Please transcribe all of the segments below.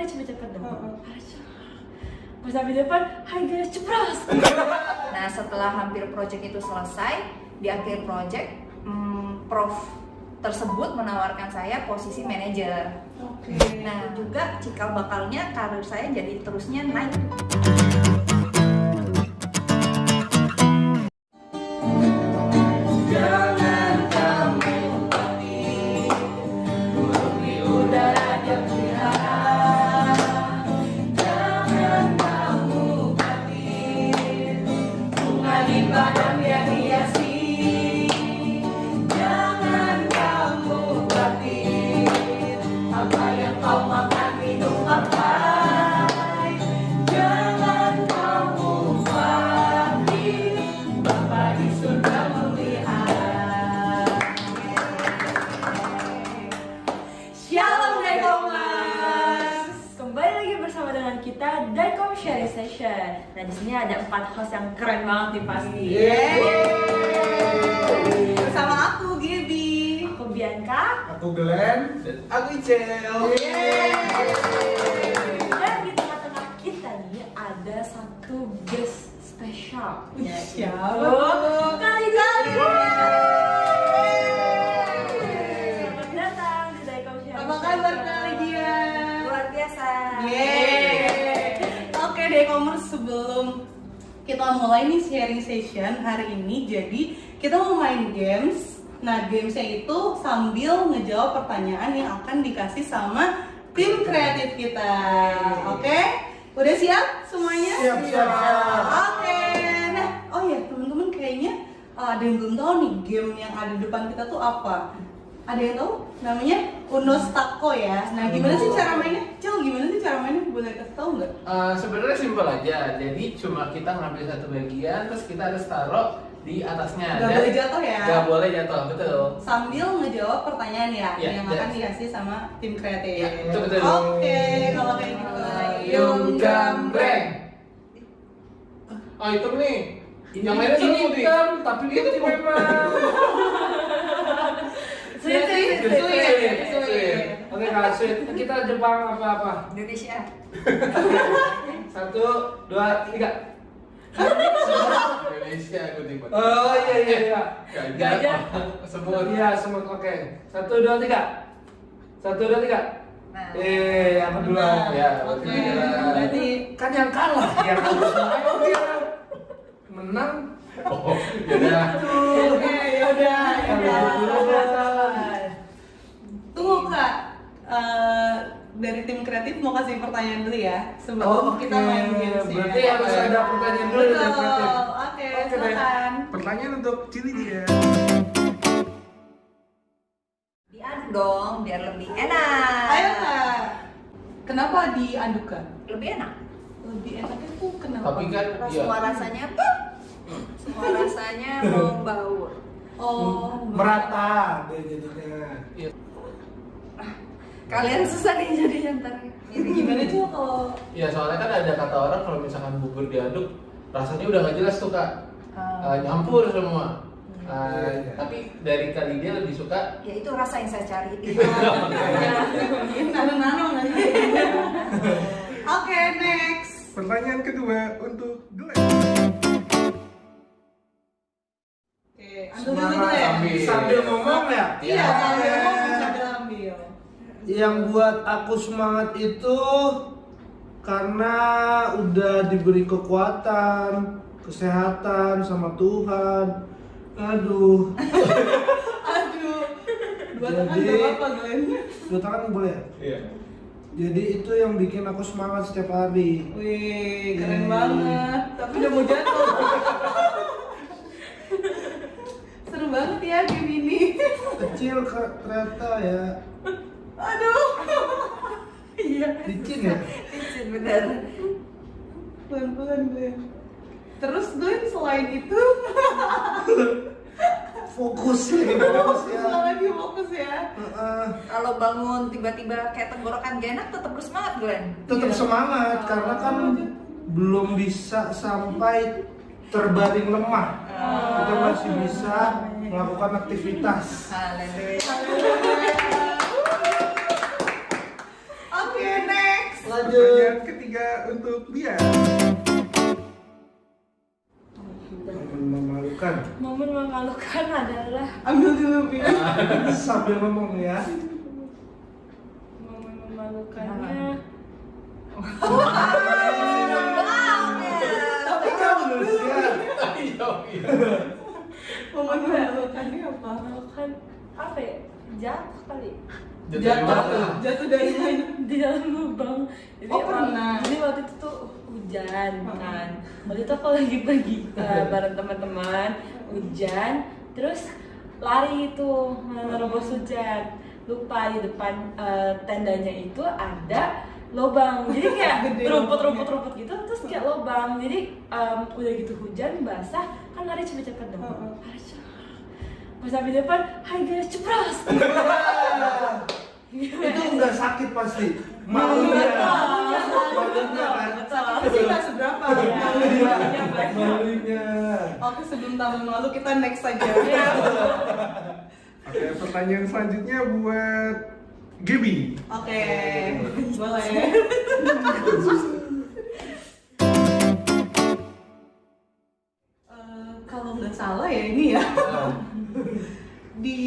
mari cepet-cepet dong. Pas sampai depan, hai guys, cepras. Nah setelah hampir project itu selesai, di akhir project, prof tersebut menawarkan saya posisi manajer. Nah juga cikal bakalnya karir saya jadi terusnya naik. Kita Daikom Sharing Session. Nah di sini ada 4 host yang keren banget nih pasti. Bersama aku Gaby, aku Bianca, aku Glenn, dan aku Icel. Dan di tengah-tengah kita nih ada satu guest spesial. Siapa? Kali ini. Selamat datang di Daikom Sharing Session. Apa kabar kali dia? Luar biasa. Oke Daikomers, sebelum kita mulai nih sharing session hari ini, jadi kita mau main games. Nah gamesnya itu sambil ngejawab pertanyaan yang akan dikasih sama tim kreatif kita. Oke? Udah siap semuanya? Siap. Oke. Nah, oh ya teman-teman, kayaknya ada yang belum tahu nih game yang ada di depan kita tuh apa. Ada yang tahu? Namanya Unos Tako ya. Nah, gimana sih cara mainnya? Cel, gimana sih cara mainnya? Boleh kasih tahu nggak? Sebenarnya simpel aja. Jadi cuma kita ngambil satu bagian, terus kita harus taruh di atasnya. Gak boleh jatuh ya? Gak boleh jatuh, betul. Sambil ngejawab pertanyaan ya, Ya, yang akan dikasih sama tim kreatif. Ya, itu betul. Oke, kalau kayak gitu. Yung gambreng. Itu nih. Yang mainnya ini seru nih. hitam, tapi itu memang. Sweet. Oke Kak, sweet. Kita Jepang apa-apa? Indonesia. 1, 2, 3. Indonesia aku tiba. Oh iya. Gajah. Semut. Iya, semut. Oke. 1, 2, 3. 1, 2, 3. Nah. Yang kedua. Ya, Oke, berarti berarti Kan yang kalah. Yang menang. Oh, yaudah. oke, yaudah. Tunggu Kak, dari tim kreatif mau kasih pertanyaan dulu ya sebelum kita main games. Berarti harus ada pertanyaan dulu dari kreatif. Oke, silakan. Pertanyaan untuk Cili dia. Diaduk dong biar lebih enak. Ayo Kak, kenapa diaduk Kak? Lebih enak. Lebih enaknya tuh kenapa? Tapi kan Semua rasanya tuh, semua rasanya membaur. Oh, Merata dia jadinya. Kalian susah nih jadinya ntar. gimana tuh kalau Ya soalnya kan ada kata orang kalau misalkan bubur diaduk rasanya udah nggak jelas tuh Kak. Nyampur semua. Tapi dari kali dia lebih suka. Ya itu rasa yang saya cari. nano nanti? Oke, next. Pertanyaan kedua untuk Glenn. Oke, ambil dulu ya. Sambil ngomong ya. Iya, sambil ngomong sambil ambil. Yang buat aku semangat itu karena udah diberi kekuatan, kesehatan sama Tuhan. Aduh. Dua tangan Jadi- gak apa-apa, Glenn. 2 tangan boleh ya? Iya. Jadi itu yang bikin aku semangat setiap hari. Wih, keren banget. Tapi udah mau jatuh. Seru banget ya game ini. Kecil ternyata ya. Aduh. Iya. Licin ya? Licin bener. Pelan-pelan, Glenn. Terus Glenn selain itu Fokus ya. lagi fokus ya. Kalau bangun tiba-tiba kayak tenggorokan gak enak, tetap harus semangat Glenn. Tetap Iya. semangat karena kan belum bisa sampai terbaring lemah. Kita masih bisa melakukan aktivitas. Haleluya. Oke, next. Pertanyaan ketiga untuk dia. Momen memalukan. Momen memalukan adalah Ambil dulu Pi. Sambil ngomong ya. momen memalukannya. Tapi kamu ya. Momen memalukannya apa? Memalukan apa ya? Jatuh kali. Jatuh dari mana? Di dalam lubang. Jadi Oh, pernah. Jadi waktu itu tuh hujan kan. Waktu itu aku lagi pergi bareng teman-teman, hujan, terus lari itu nerobos hujan. Lupa di depan tendanya itu ada lubang. Jadi kayak Gede rumput gitu, terus kayak lubang. Jadi udah gitu hujan basah, kan lari cepet-cepet dong. Pas sampai depan, hai guys, cepras. Itu nggak sakit pasti. Malunya kan. Tapi nggak seberapa. Malunya. Oke, sebelum tahun lalu kita next saja. Oke, pertanyaan selanjutnya buat Gaby. Oke, boleh. Kalau nggak salah ya ini ya di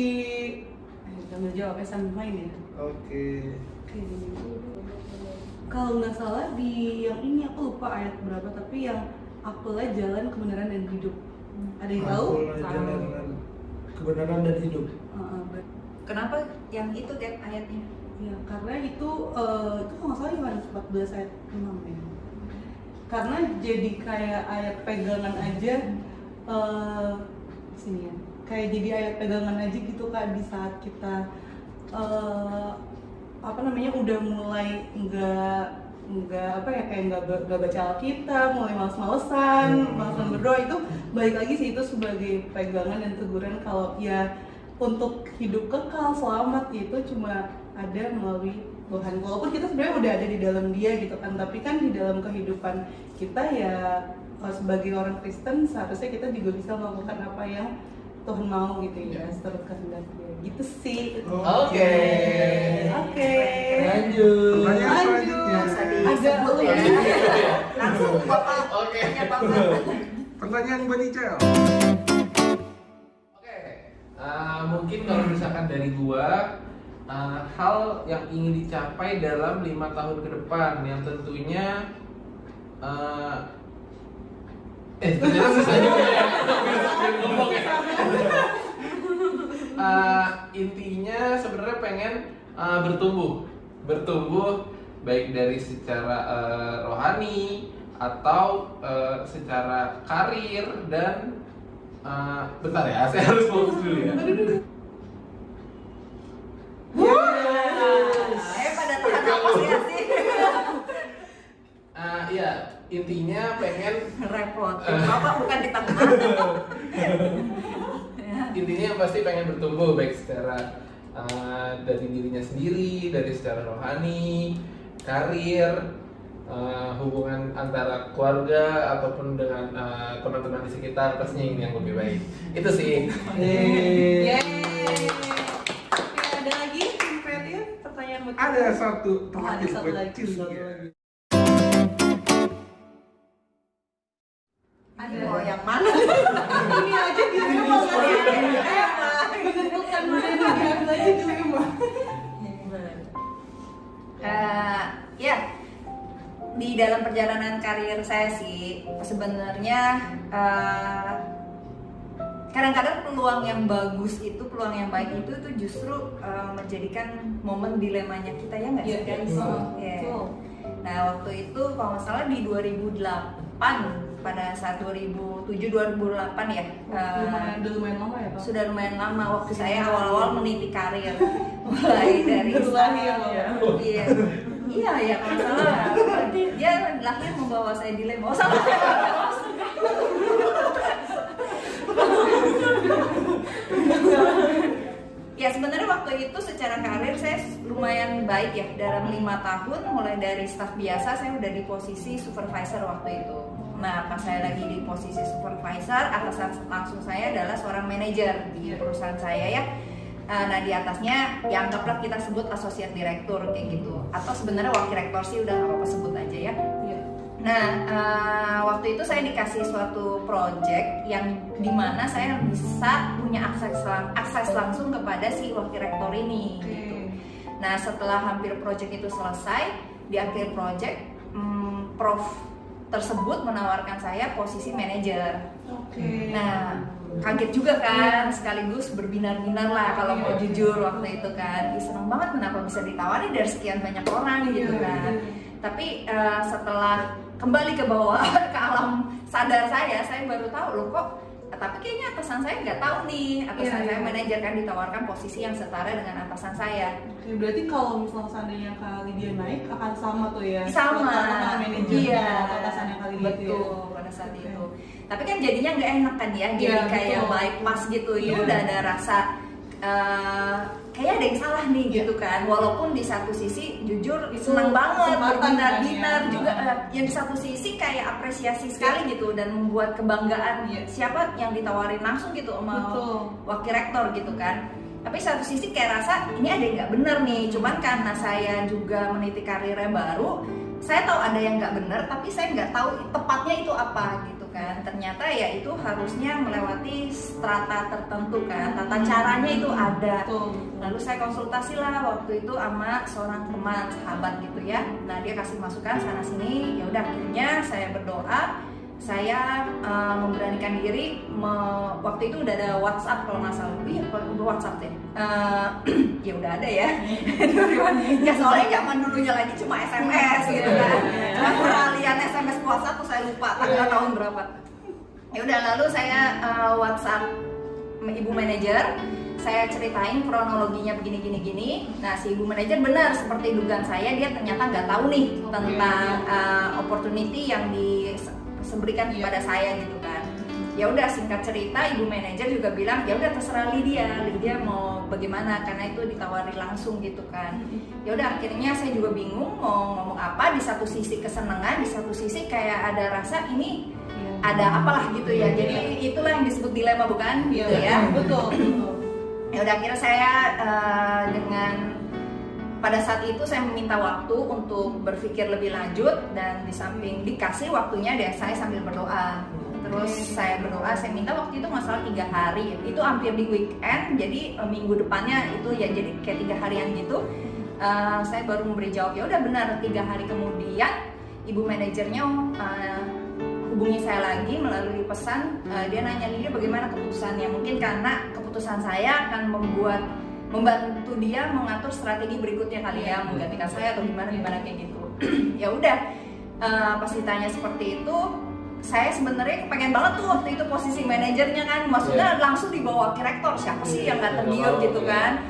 sambil jawabnya sambil main ya. Oke. Kalau nggak salah di yang ini aku lupa ayat berapa, tapi yang apalah jalan kebenaran dan hidup. Ada yang tahu? Apalah jalan kebenaran dan hidup. Kenapa yang itu Gap ayatnya? Ya, karena itu kalau nggak salah Yohanes 14 ayat 6 ya. Karena jadi kayak ayat pegangan aja sini ya. Kayak jadi ayat pegangan aja gitu Kak di saat kita udah mulai nggak apa ya, kayak nggak baca Alkitab, mulai males-malesan berdoa, itu balik lagi sih itu sebagai pegangan dan teguran kalau ya untuk hidup kekal selamat itu cuma ada melalui Tuhan. Walaupun kita sebenarnya udah ada di dalam Dia gitu kan, tapi kan di dalam kehidupan kita ya sebagai orang Kristen seharusnya kita juga bisa melakukan apa yang Tuhan mau gitu ya, seturut kehendak Dia. Gitu sih. Oke. Lanjut. Pertanyaan Lanjut. selanjutnya. Disebut ya. Langsung Bapak Oke. tanya Bapak. Pertanyaan buat Icel. Oke. Mungkin kalau misalkan dari gua, hal yang ingin dicapai dalam 5 tahun ke depan yang tentunya ternyata susah juga ya. Ngomong ya. Intinya sebenarnya pengen bertumbuh baik dari secara rohani atau secara karir dan bentar ya, saya harus fokus dulu ya. Pada tahan napas ya sih. Iya, intinya pengen Repot. Bapak bukan di tengah. intinya yang pasti pengen bertumbuh baik secara dari dirinya sendiri, dari secara rohani, karir, hubungan antara keluarga ataupun dengan teman-teman di sekitar, pastinya ini yang lebih baik. Itu sih. Yeay. Oke, ada lagi Imperatif pertanyaan buat Ada kita? satu Oh, ada terakhir satu buat lagi. Cynthia. Aduh, mau yang mana? Ini aja di rumah menentukan mana yang diambil aja di rumah. Ya, di dalam perjalanan karir saya sih sebenarnya kadang-kadang peluang yang bagus itu, peluang yang baik itu tuh justru menjadikan momen dilemanya kita, ya nggak sih guys? Yeah. Nah waktu itu kalau nggak salah di 2008, pada saat 2007-2008 ya, lumayan lama ya Pak? sudah lumayan lama waktu saya awal-awal meniti karir, mulai dari Baru lahir loh ya. Iya ya, kalau nggak salah berarti dia lahir membawa saya dilema. Oh salah. Ya sebenarnya waktu itu secara karir saya lumayan baik ya, dalam 5 tahun mulai dari staff biasa saya udah di posisi supervisor waktu itu. Nah pas saya lagi di posisi supervisor, atasan langsung saya adalah seorang manajer di perusahaan saya ya. Nah di atasnya ya anggaplah kita sebut associate director kayak gitu, atau sebenarnya wakil rektor sih udah nggak apa-apa sebut aja ya. Nah waktu itu saya dikasih suatu project yang dimana saya bisa punya akses langsung kepada si wakil rektor ini gitu. Nah setelah hampir project itu selesai, di akhir project prof tersebut menawarkan saya posisi manajer. Nah kaget juga kan, sekaligus berbinar-binar lah kalau mau jujur waktu itu kan. Seneng banget kenapa bisa ditawari dari sekian banyak orang gitu kan. Tapi setelah kembali ke bawah ke alam sadar saya baru tahu loh kok. Tapi kayaknya atasan saya nggak tahu nih, atasan saya manajer kan ditawarkan posisi yang setara dengan atasan saya. Berarti kalau misalnya seandainya Kak Lydia naik akan sama tuh ya? Sama, manajernya atau atasannya Kak Lydia. Betul, pada saat itu. Tapi kan jadinya nggak enak kan ya, jadi kayak bypass gitu. Itu udah ada rasa kayak ada yang salah nih gitu kan. Walaupun di satu sisi jujur senang banget, berbinar-binar juga. Yang di satu sisi kayak apresiasi sekali gitu dan membuat kebanggaan siapa yang ditawarin langsung gitu sama wakil rektor gitu kan. Tapi satu sisi kayak rasa ini ada yang nggak bener nih. Cuman karena saya juga meniti karirnya baru, saya tahu ada yang nggak bener, tapi saya nggak tahu tepatnya itu apa gitu kan. Ternyata ya itu harusnya melewati strata tertentu kan, tata caranya itu ada. Lalu saya konsultasi lah waktu itu sama seorang teman sahabat gitu ya. Nah dia kasih masukan sana sini. Ya udah akhirnya saya berdoa, saya memberanikan diri. Waktu itu udah ada WhatsApp kalau nggak salah. Iya udah WhatsApp deh. Ya udah ada ya. Ya soalnya zaman dulunya lagi cuma SMS gitu kan. Peralihan SMS ke WhatsApp tuh saya lupa tanggal tahun berapa. Ya udah lalu saya WhatsApp ibu manajer. Saya ceritain kronologinya begini. Nah si ibu manajer benar seperti dugaan saya, dia ternyata nggak tahu nih tentang opportunity yang diberikan kepada saya gitu kan. Ya udah singkat cerita ibu manajer juga bilang ya udah terserah Lydia mau bagaimana karena itu ditawari langsung gitu kan. Ya udah akhirnya saya juga bingung mau ngomong apa, di satu sisi kesenangan, di satu sisi kayak ada rasa ini ada apalah gitu ya. Jadi itulah yang disebut dilema bukan gitu ya. Betul. Ya udah akhirnya saya dengan pada saat itu saya meminta waktu untuk berpikir lebih lanjut, dan di samping dikasih waktunya deh saya sambil berdoa. Terus saya berdoa, saya minta waktu itu masalah 3 hari, itu hampir di weekend, jadi minggu depannya itu ya jadi kayak 3 harian gitu. Saya baru memberi jawab, ya udah benar. 3 hari kemudian ibu manajernya hubungi saya lagi melalui pesan. Dia nanya, Lydia bagaimana keputusannya? Mungkin karena keputusan saya akan membantu dia mengatur strategi berikutnya kali ya, menggantikan saya atau gimana kayak gitu. Ya udah pas ditanya seperti itu, saya sebenarnya kepengen banget tuh waktu itu posisi manajernya kan, maksudnya langsung di bawah wakil rektor, siapa sih yang nggak tergiur gitu kan.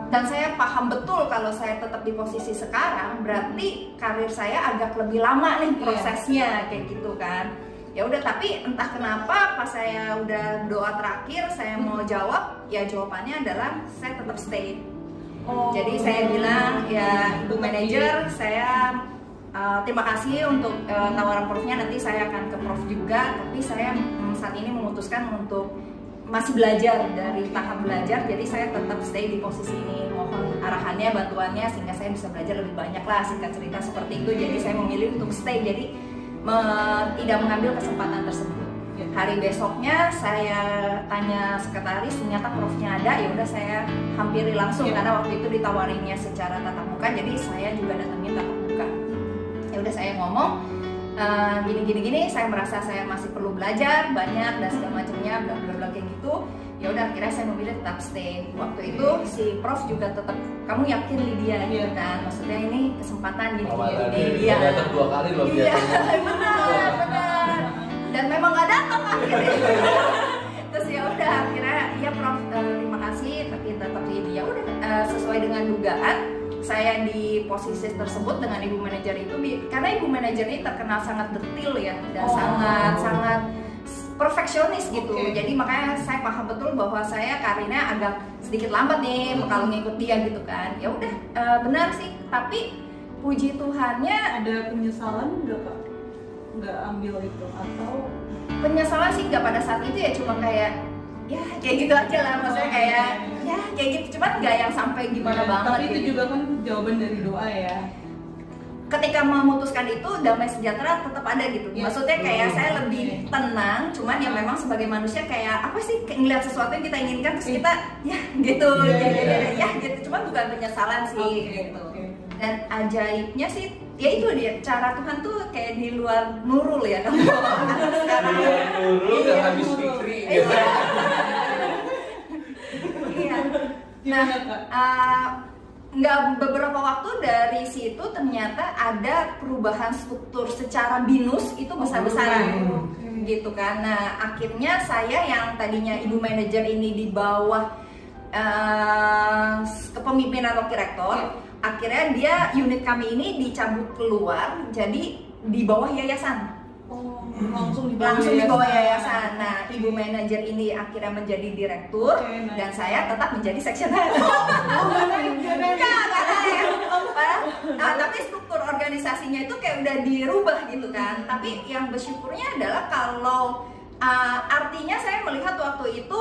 Dan saya paham betul kalau saya tetap di posisi sekarang berarti karir saya agak lebih lama nih prosesnya kayak gitu kan. Ya udah, tapi entah kenapa pas saya udah doa terakhir saya mau jawab, ya jawabannya adalah saya tetap stay. Jadi saya bilang ya ibu manajer, saya terima kasih untuk tawaran profnya, nanti saya akan ke prof juga, tapi saya saat ini memutuskan untuk masih belajar, dari tahap belajar, jadi saya tetap stay di posisi ini. Mohon arahannya, bantuannya sehingga saya bisa belajar lebih banyak lah, singkat cerita seperti itu. Jadi saya memilih untuk stay, jadi tidak mengambil kesempatan tersebut. Hari besoknya saya tanya sekretaris, ternyata profnya ada, ya udah saya hampiri langsung karena waktu itu ditawarinya secara tatap muka, jadi saya juga datangin tatap muka. Ya udah saya ngomong gini, saya merasa saya masih perlu belajar banyak dan segala macamnya, bla bla bla kayak gitu. Ya udah akhirnya saya memilih tetap stay. Waktu itu si prof juga tetap, kamu yakin Lydia gitu kan, maksudnya ini kesempatan gitu. Dia datang 2 kali loh biasanya. benar. Dan memang nggak datang akhirnya. Terus ya udah akhirnya ya prof terima kasih, tapi tetap ini ya udah sesuai dengan dugaan saya di posisi tersebut dengan ibu manajer itu, karena ibu manajer ini terkenal sangat detail ya dan sangat perfeksionis gitu. Jadi makanya saya paham betul bahwa saya karirnya agak sedikit lambat nih kalau ngikut dia gitu kan. Ya udah benar sih, tapi puji Tuhannya ada penyesalan nggak Kak? Nggak ambil itu atau penyesalan sih nggak pada saat itu ya, cuma kayak ya kayak gitu aja lah, maksudnya kayak ya kayak gitu, cuman nggak yang sampai gimana Iya, banget tapi itu gitu. juga kan jawaban dari doa ya. Ketika memutuskan itu damai sejahtera tetap ada gitu. Iya. Maksudnya kayak saya Oke. lebih tenang, cuman ya memang sebagai manusia kayak apa sih, kayak ngeliat sesuatu yang kita inginkan terus kita ya gitu, ya gitu. Cuman bukan penyesalan sih gitu. Oke. Dan ajaibnya sih ya itu dia, cara Tuhan tuh kayak di luar Nurul ya kalau anak sekarang. Nurul Iya, dan habis Nurul. Fikri Iya. gitu. Iya. Nah, Gimana, Kak? nggak beberapa waktu dari situ ternyata ada perubahan struktur secara binus itu besar-besaran gitu kan. Nah akhirnya saya yang tadinya ibu manajer ini di bawah kepemimpinan wakil rektor, akhirnya dia unit kami ini dicabut keluar jadi di bawah yayasan. Oh, langsung di Bawah yayasan. Nah, ibu manajer ini akhirnya menjadi direktur Oke, nice. dan saya tetap menjadi section head. Nah, tapi struktur organisasinya itu kayak udah dirubah gitu kan. Tapi yang bersyukurnya adalah kalau artinya saya melihat waktu itu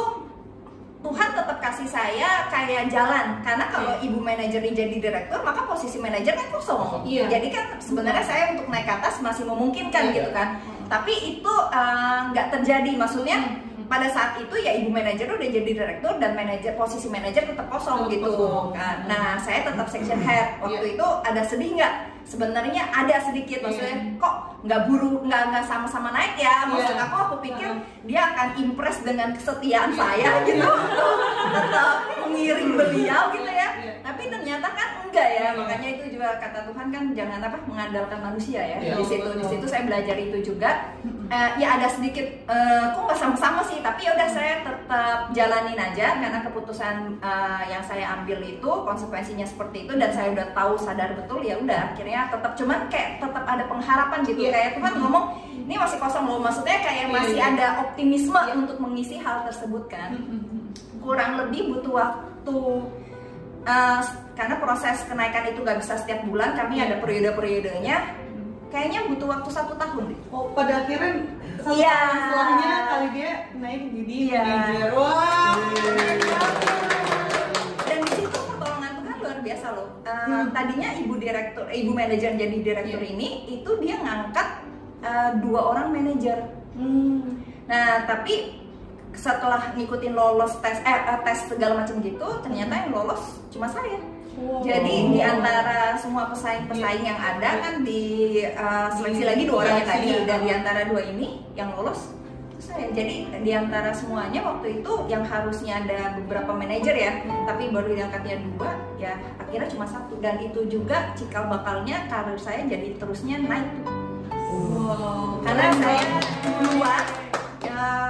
Tuhan tetap kasih saya kayak jalan, karena kalau ibu manajer ini jadi direktur maka posisi manajer kan kosong. Iya. Jadi kan sebenarnya saya untuk naik ke atas masih memungkinkan gitu kan. Tapi itu nggak terjadi, maksudnya pada saat itu ya ibu manajer udah jadi direktur dan posisi manajer tetap kosong gitu kan. Nah saya tetap section head. Waktu itu ada sedih nggak? Sebenarnya ada sedikit, maksudnya kok nggak sama-sama naik ya. Maksud aku pikir dia akan impress dengan kesetiaan saya gitu, tetap mengiring beliau gitu ya. Tapi ternyata kan enggak ya, makanya itu juga kata Tuhan kan jangan mengandalkan manusia ya. Di situ saya belajar itu juga. Ya ada sedikit kok nggak sama-sama sih, tapi ya udah saya tetap jalanin aja karena keputusan yang saya ambil itu konsekuensinya seperti itu dan saya udah tahu, sadar betul, ya udah akhirnya tetap, cuman kayak tetap ada pengharapan gitu. Kayak Tuhan ngomong ini masih kosong loh, maksudnya kayak masih ada optimisme untuk mengisi hal tersebut kan. Kurang lebih butuh waktu karena proses kenaikan itu nggak bisa setiap bulan, kami ada periode-periodenya. Kayaknya butuh waktu 1 tahun deh. Oh, pada akhirnya setelahnya kali dia naik jadi manajer. Wah. Dan di situ pertolongan Tuhan luar biasa loh. Tadinya ibu manajer jadi direktur ini itu dia ngangkat 2 orang manajer. Nah tapi setelah ngikutin lolos tes segala macam gitu, ternyata yang lolos cuma saya. Wow. Jadi di antara semua pesaing-pesaing yang ada kan di seleksi lagi 2 orang yang tadi, dan di antara 2 ini yang lolos itu saya. Jadi di antara semuanya waktu itu yang harusnya ada beberapa manajer ya, tapi baru diangkatnya 2, ya akhirnya cuma 1. Dan itu juga cikal bakalnya karir saya jadi terusnya naik. Wow. Karena saya duluan,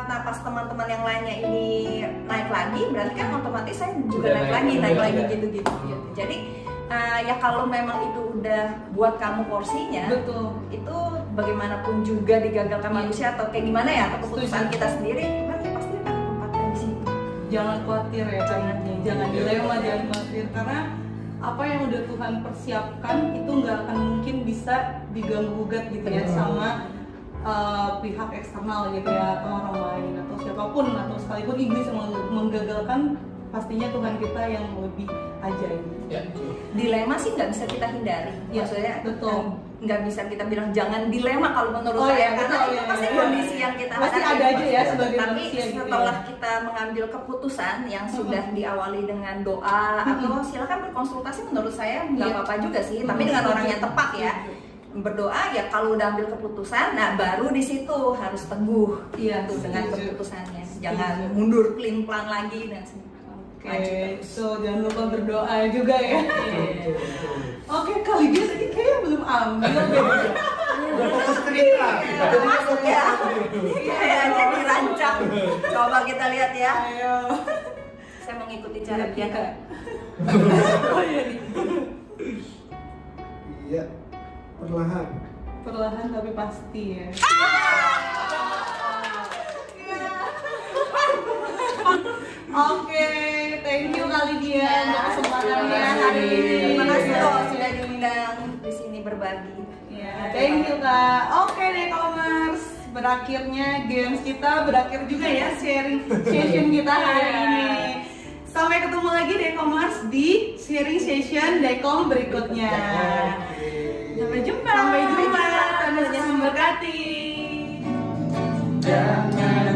nah pas teman-teman yang lainnya ini naik lagi, berarti kan otomatis saya juga naik lagi gitu-gitu. Jadi ya kalau memang itu udah buat kamu porsinya, Betul. itu bagaimanapun juga digagalkan manusia atau kayak gimana ya, atau keputusan kita sendiri, berarti pasti akan tempatnya di situ. Jangan khawatir ya, jangan dilema, jangan khawatir, karena apa yang udah Tuhan persiapkan itu nggak akan mungkin bisa diganggu gugat gitu ya sama pihak eksternal gitu ya, atau orang lain atau siapapun, atau sekalipun iblis yang menggagalkan, pastinya Tuhan kita yang lebih ajaib. Dilema sih nggak bisa kita hindari, maksudnya betul. Nggak bisa kita bilang jangan dilema kalau menurut saya, karena itu pasti kondisi yang kita pasti hadapi. ada aja ya sebagai Tapi manusia gitu setelah ya. kita mengambil keputusan yang sudah diawali dengan doa atau silakan berkonsultasi, menurut saya nggak apa-apa juga sih, tapi dengan orang yang tepat ya. Berdoa ya, kalau udah ambil keputusan, nah baru di situ harus teguh gitu dengan keputusannya, jangan mundur pelin-pelan lagi dan Oke, so jangan lupa berdoa juga ya. Oke, kali dia tadi kayaknya belum ambil deh. Udah fokus cerita. masuk ya, kayaknya dirancang. Coba kita lihat ya. Ayo. Saya mengikuti cara dia. Iya, perlahan. Perlahan tapi pasti ya. Oke, thank you kali dia untuk kesempatannya hari ini. Terima kasih loh sudah diundang di sini berbagi. Ya, thank you Kak. Oke deh, Komers. berakhirnya games kita, berakhir juga ya sharing session kita hari ini. Sampai ketemu lagi Dekomers di sharing session Dekom berikutnya. Sampai jumpa. Sampai jumpa. Tuhan Yesus memberkati. Jangan